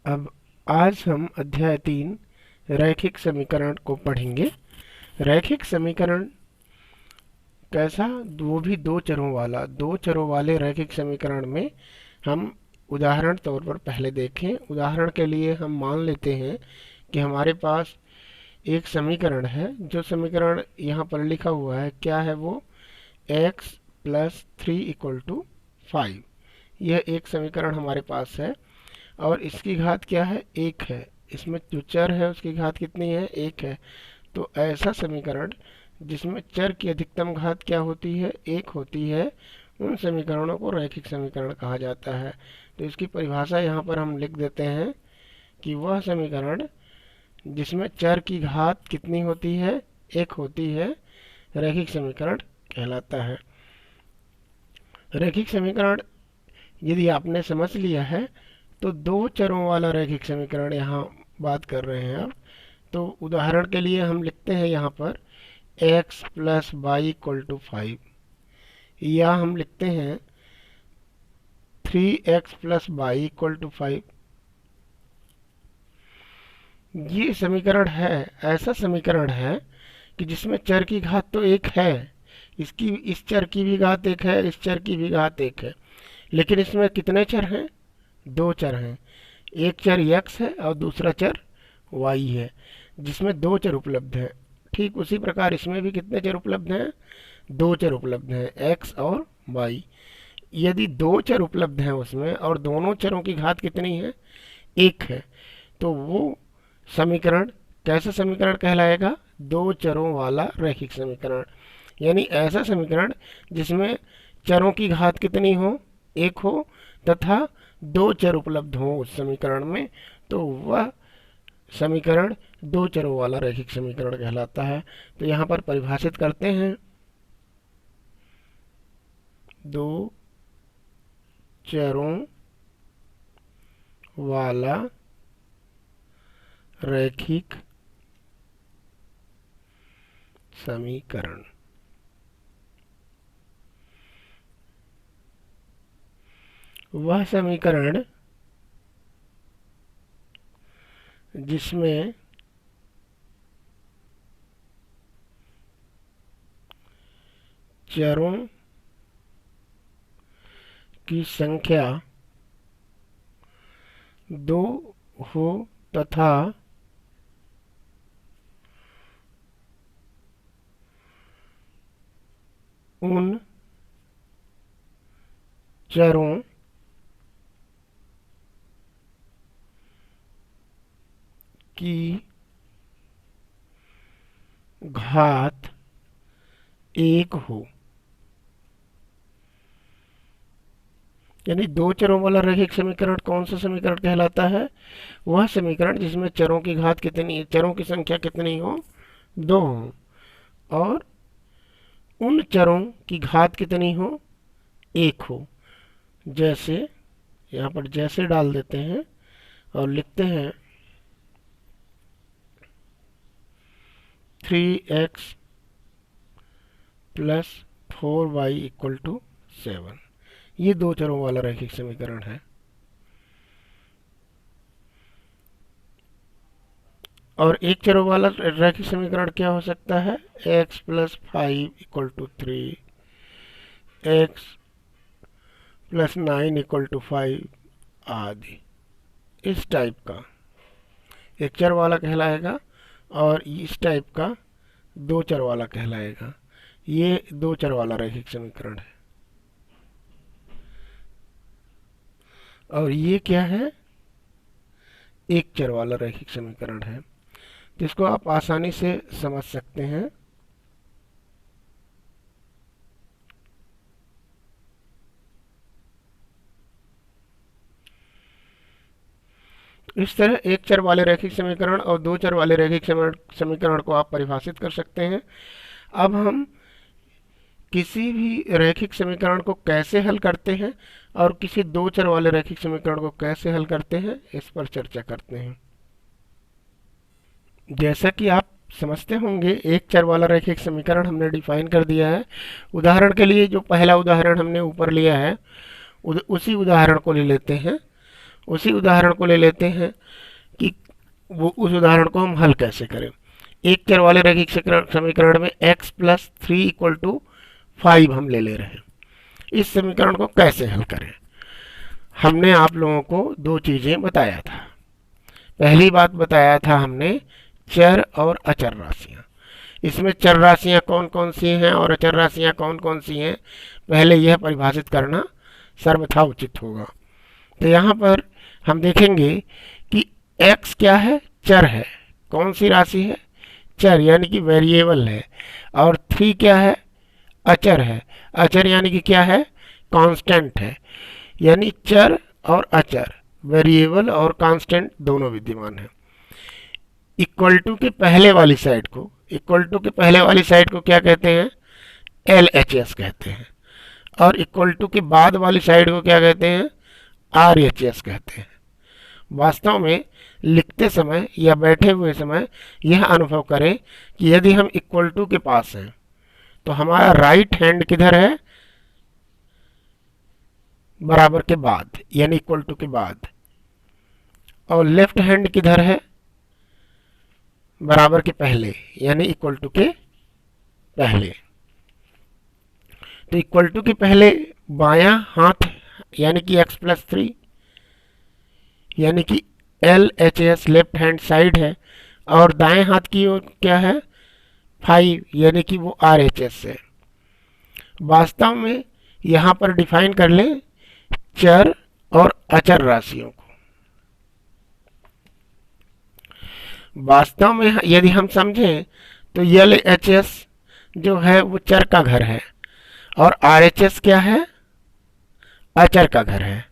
अब आज हम अध्याय 3 रैखिक समीकरण को पढ़ेंगे। रैखिक समीकरण कैसा? वो भी दो चरों वाले रैखिक समीकरण में हम उदाहरण तौर पर पहले देखें। उदाहरण के लिए हम मान लेते हैं कि हमारे पास एक समीकरण है। जो समीकरण यहाँ पर लिखा हुआ है, क्या है वो? x plus 3 equal to 5। यह एक समीकरण हमारे पास है और इसकी घात क्या है? 1 है। इसमें जो चर है उसकी घात कितनी है? 1 है। तो ऐसा समीकरण जिसमें चर की अधिकतम घात क्या होती है? 1 होती है, उन समीकरणों को रैखिक समीकरण कहा जाता है। तो इसकी परिभाषा यहाँ पर हम लिख देते हैं कि वह समीकरण जिसमें चर की घात कितनी होती है? 1 होती है, रैखिक समीकरण कहलाता है। रैखिक समीकरण यदि आपने समझ लिया है तो दो चरों वाला रैखिक समीकरण यहाँ बात कर रहे हैं। अब तो उदाहरण के लिए हम लिखते हैं यहाँ पर x plus Y equal to 5, या हम लिखते हैं 3x plus Y equal to 5। ये समीकरण है, ऐसा समीकरण है कि जिसमें चर की घात तो 1 है, इस चर की भी घात 1 है, इस चर की भी घात 1 है, लेकिन इसमें कितने चर हैं? दो चर हैं। एक चर x है और दूसरा चर y है, जिसमें दो चर उपलब्ध हैं। ठीक उसी प्रकार इसमें भी कितने चर उपलब्ध हैं? दो चर उपलब्ध हैं, x और y। यदि दो चर उपलब्ध हैं उसमें और दोनों चरों की घात कितनी है? 1 है, तो वो समीकरण कैसा समीकरण कहलाएगा? दो चरों वाला रैखिक समीकरण। यानी ऐसा समीकरण जिसमें चरों की घात कितनी हो? 1 हो तथा दो चर उपलब्ध हो उस समीकरण में, तो वह समीकरण दो चरों वाला रैखिक समीकरण कहलाता है। तो यहाँ पर परिभाषित करते हैं, दो चरों वाला रैखिक समीकरण। वह समीकरण जिसमें चरों की संख्या दो हो तथा उन चरों की घात 1 हो। यानी दो चरों वाला रैखिक समीकरण कौन सा समीकरण कहलाता है? वह समीकरण जिसमें चरों की घात कितनी, चरों की संख्या कितनी हो? 2 हो, और उन चरों की घात कितनी हो? 1 हो। जैसे यहाँ पर जैसे डाल देते हैं और लिखते हैं 3x plus 4y equal to 7। ये दो चरों वाला रैखिक समीकरण है। और एक चरों वाला रैखिक समीकरण क्या हो सकता है? x plus 5 equal to 3, x plus 9 equal to 5 आदि। इस टाइप का एक चर वाला कहलाएगा और इस टाइप का दो चर वाला कहलाएगा। ये दो चर वाला रैखिक समीकरण है। और ये क्या है? एक चर वाला रैखिक समीकरण है, जिसको आप आसानी से समझ सकते हैं। इस तरह एक चर वाले रैखिक समीकरण और दो चर वाले रैखिक समीकरण को आप परिभाषित कर सकते हैं। अब हम किसी भी रैखिक समीकरण को कैसे हल करते हैं और किसी दो चर वाले रैखिक समीकरण को कैसे हल करते हैं, इस पर चर्चा करते हैं। जैसा कि आप समझते होंगे, एक चर वाला रैखिक समीकरण हमने डिफाइन कर दिया है। उदाहरण के लिए जो पहला उदाहरण हमने ऊपर लिया है, उसी उदाहरण को ले लेते हैं। उसी उदाहरण को ले लेते हैं कि वो उस उदाहरण को हम हल कैसे करें। एक चर वाले रैखिक समीकरण में x प्लस 3 इक्वल टू 5 हम ले रहे हैं। इस समीकरण को कैसे हल करें? हमने आप लोगों को दो चीज़ें बताया था। पहली बात बताया था हमने चर और अचर राशियाँ। इसमें चर राशियाँ कौन कौन सी हैं और अचर राशियाँ कौन कौन सी हैं, पहले यह परिभाषित करना सर्वथा उचित होगा। तो यहाँ पर हम देखेंगे कि x क्या है? चर है। कौन सी राशि है? चर यानी कि वेरिएबल है। और 3 क्या है? अचर है। अचर यानी कि क्या है? कांस्टेंट है। यानी चर और अचर, वेरिएबल और कांस्टेंट दोनों विद्यमान है। इक्वल टू के पहले वाली साइड को, इक्वल टू के पहले वाली साइड को क्या कहते हैं? LHS कहते हैं। और इक्वल टू के बाद वाली साइड को क्या कहते हैं? RHS कहते हैं। वास्तव में लिखते समय या बैठे हुए समय यह अनुभव करें कि यदि हम इक्वल टू के पास हैं तो हमारा राइट हैंड किधर है? बराबर के बाद, यानी इक्वल टू के बाद। और लेफ्ट हैंड किधर है? बराबर के पहले, यानी इक्वल टू के पहले। तो इक्वल टू के पहले बायां हाथ यानी कि x प्लस 3 यानी कि LHS लेफ्ट हैंड साइड है, और दाएं हाथ की ओर क्या है? 5 यानी कि वो RHS है। वास्तव में यहाँ पर डिफाइन कर लें चर और अचर राशियों को। वास्तव में यदि हम समझें तो LHS जो है वो चर का घर है और RHS क्या है? अचर का घर है।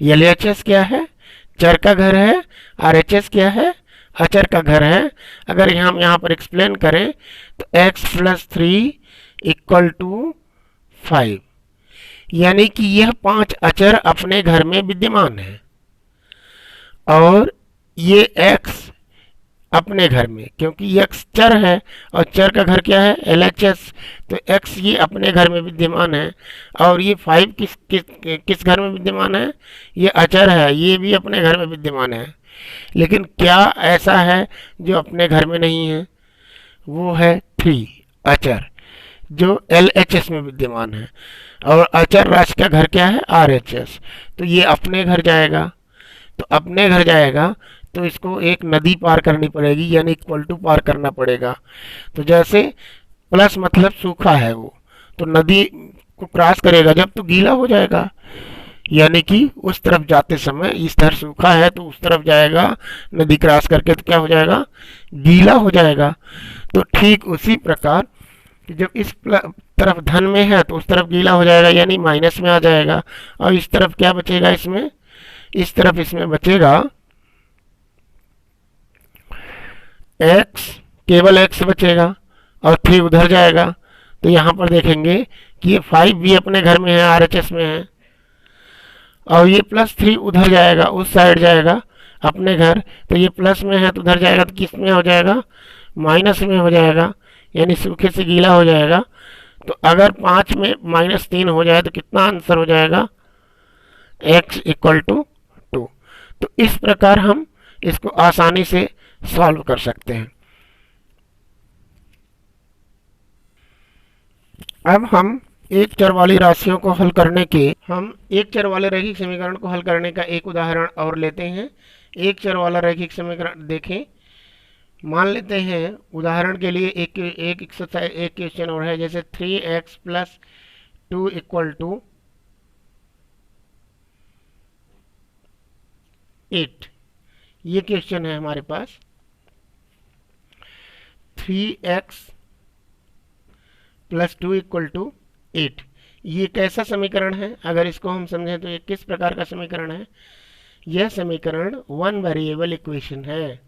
LHS क्या है? चर का घर है। RHS क्या है? अचर का घर है। अगर हम यहाँ पर एक्सप्लेन करें तो x प्लस 3 इक्वल टू 5, यानी कि यह 5 अचर अपने घर में विद्यमान है और ये x अपने घर में, क्योंकि x चर है और चर का घर क्या है? LHS। तो x ये अपने घर में विद्यमान है और ये 5 किस घर में विद्यमान है? ये अचर है, ये भी अपने घर में विद्यमान है। लेकिन क्या ऐसा है जो अपने घर में नहीं है? वो है 3 अचर जो LHS में विद्यमान है, और अचर राशि का घर क्या है? RHS। तो ये अपने घर जाएगा। तो अपने घर जाएगा तो इसको एक नदी पार करनी पड़ेगी, यानी इक्वल टू पार करना पड़ेगा। तो जैसे प्लस मतलब सूखा है वो, तो नदी को क्रॉस करेगा जब तो गीला हो जाएगा, यानी कि उस तरफ जाते समय इस तरफ सूखा है तो उस तरफ जाएगा, नदी क्रॉस करके तो क्या हो जाएगा? गीला हो जाएगा। तो ठीक उसी प्रकार जब इस तरफ धन में है तो उस तरफ गीला हो जाएगा, यानी माइनस में आ जाएगा। और इस तरफ क्या बचेगा? इसमें इस तरफ इसमें बचेगा x, केवल x बचेगा और 3 उधर जाएगा। तो यहाँ पर देखेंगे कि ये 5 भी अपने घर में है, RHS में है, और ये प्लस 3 उधर जाएगा, उस साइड जाएगा अपने घर। तो ये प्लस में है तो उधर जाएगा तो किस में हो जाएगा? माइनस में हो जाएगा, यानी सूखे से गीला हो जाएगा। तो अगर 5 में -3 हो जाए तो कितना आंसर हो जाएगा? x equal to 2। तो इस प्रकार हम इसको आसानी से सॉल्व कर सकते हैं। अब हम एक चर वाली राशियों को हल करने के एक चर वाले रैखिक समीकरण को हल करने का एक उदाहरण और लेते हैं। एक चर वाला रैखिक समीकरण देखें। मान लेते हैं उदाहरण के लिए एक क्वेश्चन और है, जैसे 3x प्लस 2 इक्वल टू 8। ये क्वेश्चन है हमारे पास। 3x प्लस 2 इक्वल टू 8, ये कैसा समीकरण है? अगर इसको हम समझें तो ये किस प्रकार का समीकरण है? यह समीकरण वन वेरिएबल इक्वेशन है।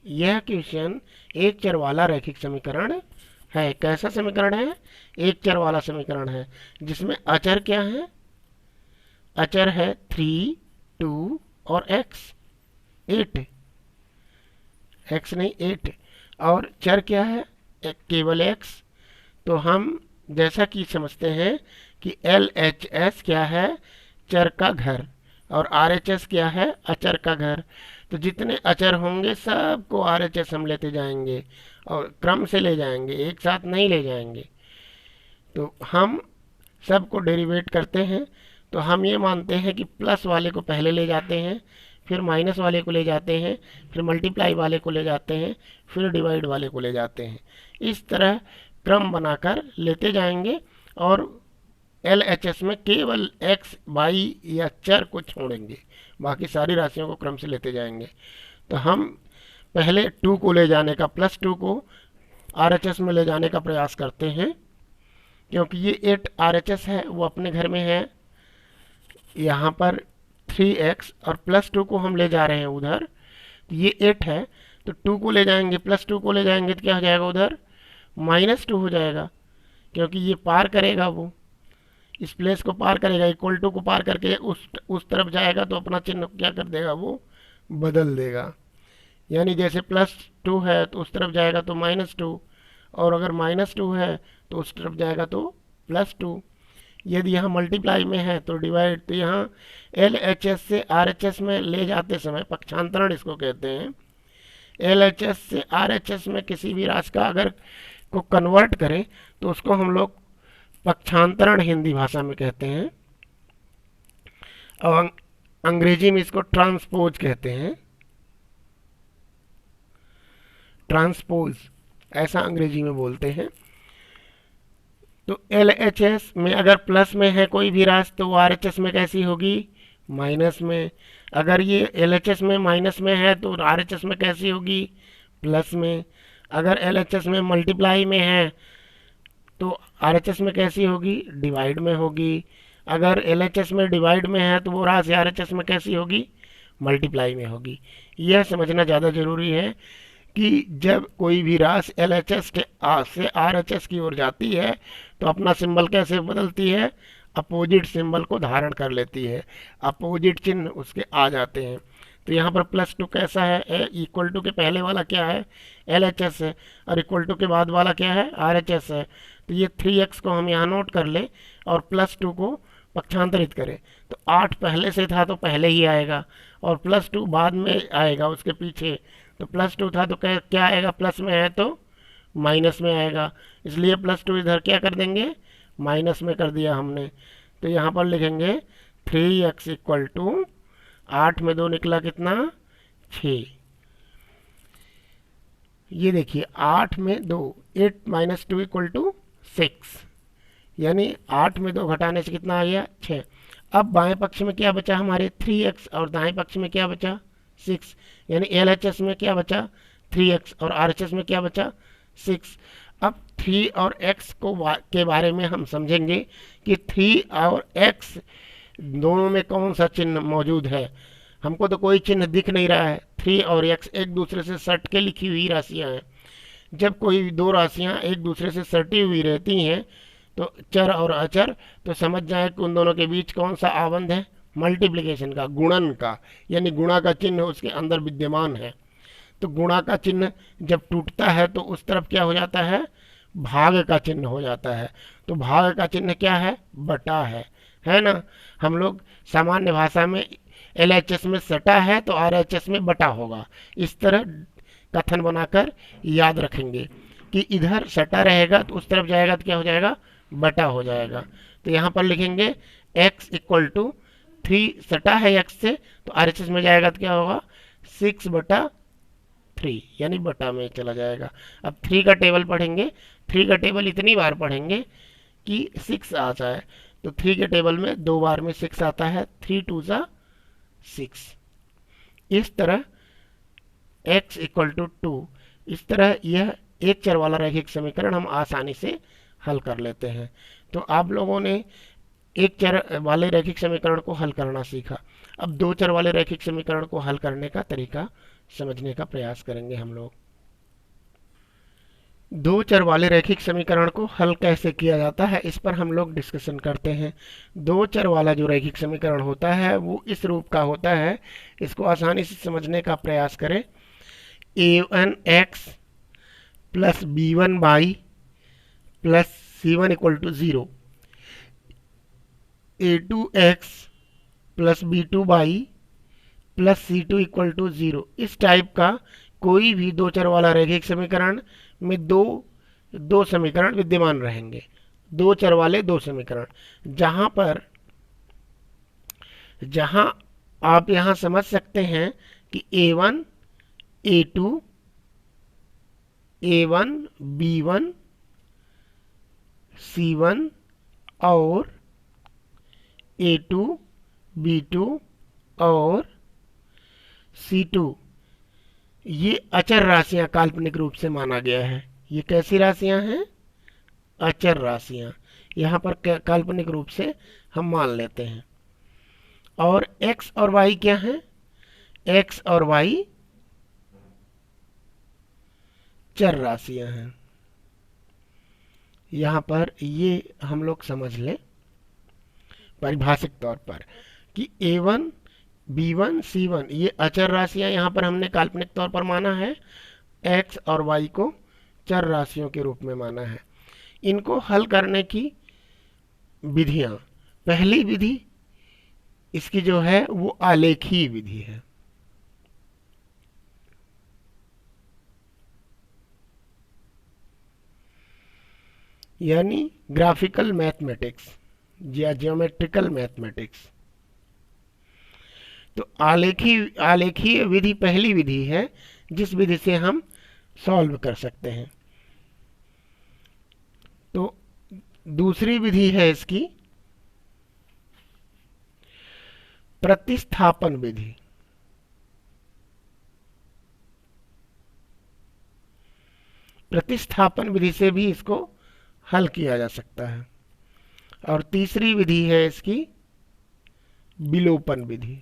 यह क्वेश्चन एक चर वाला रैखिक समीकरण है। कैसा समीकरण है? एक चर वाला समीकरण है, जिसमें अचर क्या है? अचर है 3, 2 और x, 8, x नहीं 8। और चर क्या है? केवल x। तो हम जैसा कि समझते हैं कि LHS क्या है? चर का घर, और RHS क्या है? अचर का घर। तो जितने अचर होंगे सबको RHS हम लेते जाएंगे और क्रम से ले जाएंगे, एक साथ नहीं ले जाएंगे। तो हम सबको डेरिवेट करते हैं। तो हम ये मानते हैं कि प्लस वाले को पहले ले जाते हैं, फिर माइनस वाले को ले जाते हैं, फिर मल्टीप्लाई वाले को ले जाते हैं, फिर डिवाइड वाले को ले जाते हैं। इस तरह क्रम बनाकर लेते जाएंगे और LHS में केवल x, y या चर को छोड़ेंगे, बाकी सारी राशियों को क्रम से लेते जाएंगे। तो हम पहले 2 को ले जाने का, +2 को RHS में ले जाने का प्रयास करते हैं, क्योंकि ये 8 RHS है वो अपने घर में है। यहाँ पर 3x और +2 को हम ले जा रहे हैं उधर, तो ये 8 है। तो 2 को ले जाएंगे, +2 को ले जाएंगे तो क्या हो जाएगा? उधर -2 हो जाएगा, क्योंकि ये पार करेगा, वो इस प्लेस को पार करेगा, इक्वल टू को पार करके उस तरफ जाएगा तो अपना चिन्ह क्या कर देगा? वो बदल देगा। यानी जैसे +2 है तो उस तरफ जाएगा तो -2, और अगर -2 है तो उस तरफ जाएगा तो +2। यदि यहाँ मल्टीप्लाई में है तो डिवाइड। तो यहाँ LHS से RHS में ले जाते समय, पक्षांतरण इसको कहते हैं, LHS से RHS में किसी भी राशि का अगर को कन्वर्ट करें तो उसको हम लोग पक्षांतरण हिंदी भाषा में कहते हैं, और अंग्रेजी में इसको ट्रांसपोज कहते हैं। ट्रांसपोज ऐसा अंग्रेजी में बोलते हैं। तो LHS में अगर प्लस में है कोई भी राशि तो वो RHS में कैसी होगी? माइनस में। अगर ये LHS में माइनस में है तो RHS में कैसी होगी? प्लस में। अगर LHS में मल्टीप्लाई में है तो RHS में कैसी होगी? डिवाइड में होगी। अगर LHS में डिवाइड में है तो वो राशि RHS में कैसी होगी? मल्टीप्लाई में होगी। यह समझना ज़्यादा ज़रूरी है कि जब कोई भी राशि LHS से RHS की ओर जाती है तो अपना सिंबल कैसे बदलती है? अपोजिट सिंबल को धारण कर लेती है, अपोजिट चिन्ह उसके आ जाते हैं। तो यहाँ पर +2 कैसा है? इक्वल टू के पहले वाला क्या है? LHS है, और इक्वल टू के बाद वाला क्या है? RHS है। तो ये 3x को हम यहाँ नोट कर ले और +2 को पक्षांतरित करें तो 8 पहले से था तो पहले ही आएगा, और +2 बाद में आएगा उसके पीछे। तो +2 था तो क्या आएगा? प्लस में है तो माइनस में आएगा, इसलिए +2 इधर क्या कर देंगे? माइनस में कर दिया हमने। तो यहाँ पर लिखेंगे 3x इक्वल टू 8 में 2 निकला कितना? 6। ये देखिए 8 में 2, 8 - 2 इक्वल टू 6, यानी 8 में 2 घटाने से कितना आ गया? 6। अब बाएं पक्ष में क्या बचा हमारे? 3x, और दाएं पक्ष में क्या बचा? 6। यानी LHS में क्या बचा? 3x, और RHS में क्या बचा? 6। अब 3 और x के बारे में हम समझेंगे कि 3 और x दोनों में कौन सा चिन्ह मौजूद है। हमको तो कोई चिन्ह दिख नहीं रहा है। 3 और x एक दूसरे से सट के लिखी हुई राशियां हैं। जब कोई दो राशियां एक दूसरे से सटी हुई रहती हैं तो चर और अचर, तो समझ जाए कि उन दोनों के बीच कौन सा आबंध है? मल्टीप्लिकेशन का, गुणन का, यानी गुणा का चिन्ह उसके अंदर विद्यमान है। तो गुणा का चिन्ह जब टूटता है तो उस तरफ क्या हो जाता है? भाग का चिन्ह हो जाता है। तो भाग का चिन्ह क्या है? बटा है ना। हम लोग सामान्य भाषा में LHS में सटा है तो RHS में बटा होगा, इस तरह कथन बनाकर याद रखेंगे कि इधर सटा रहेगा तो उस तरफ जाएगा तो क्या हो जाएगा? बटा हो जाएगा। तो यहाँ पर लिखेंगे x इक्वल टू 3, सटा है x से तो RHS में जाएगा तो क्या होगा? 6/3, यानी बटा में चला जाएगा। अब 3 का टेबल पढ़ेंगे, 3 का टेबल इतनी बार पढ़ेंगे कि 6 आ जाए। तो 3 के टेबल में 2 बार में 6 आता है, 3 2 6। इस तरह x इक्वल टू 2, इस तरह यह एक चर वाला रैखिक समीकरण हम आसानी से हल कर लेते हैं। तो आप लोगों ने एक चर वाले रैखिक समीकरण को हल करना सीखा। अब 2 चर वाले रैखिक समीकरण को हल करने का तरीका समझने का प्रयास करेंगे हम लोग। 2 चर वाले रैखिक समीकरण को हल कैसे किया जाता है इस पर हम लोग डिस्कशन करते हैं। 2 चर वाला जो रैखिक समीकरण होता है वो इस रूप का होता है। इसको आसानी से समझने का प्रयास करें। a1x plus b1y plus c1 equal to 0, a2x plus B2 plus C2 equal to 0। इस टाइप का कोई भी दो चर वाला रैखिक समीकरण में दो समीकरण विद्यमान रहेंगे, दो चर वाले दो समीकरण। जहां आप यहां समझ सकते हैं कि A1 A2 A1 B1 C1 और A2 B2 और C2 ये अचर राशियां काल्पनिक रूप से माना गया है। ये कैसी राशियां हैं? अचर राशियां। यहाँ पर काल्पनिक रूप से हम मान लेते हैं। और x और y क्या है? x और y चर राशियां हैं। यहाँ पर ये हम लोग समझ लें परिभाषिक तौर पर कि A1 B1 C1 ये अचर राशियां यहाँ पर हमने काल्पनिक तौर पर माना है, x और y को चर राशियों के रूप में माना है। इनको हल करने की विधियां, पहली विधि इसकी जो है वो आलेखीय विधि है। यानी ग्राफिकल मैथमेटिक्स या ज्योमेट्रिकल मैथमेटिक्स। तो आलेखीय विधि पहली विधि है जिस विधि से हम सॉल्व कर सकते हैं। तो दूसरी विधि है इसकी प्रतिस्थापन विधि। प्रतिस्थापन विधि से भी इसको हल किया जा सकता है। और तीसरी विधि है इसकी विलोपन विधि।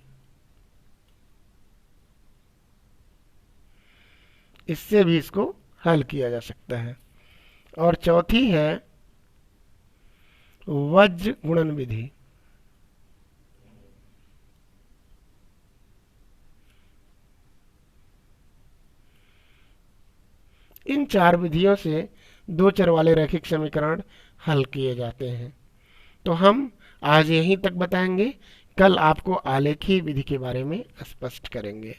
इससे भी इसको हल किया जा सकता है। और चौथी है वज्र गुणन विधि। इन चार विधियों से दो चर वाले रैखिक समीकरण हल किए जाते हैं। तो हम आज यहीं तक बताएंगे, कल आपको आलेखीय विधि के बारे में स्पष्ट करेंगे।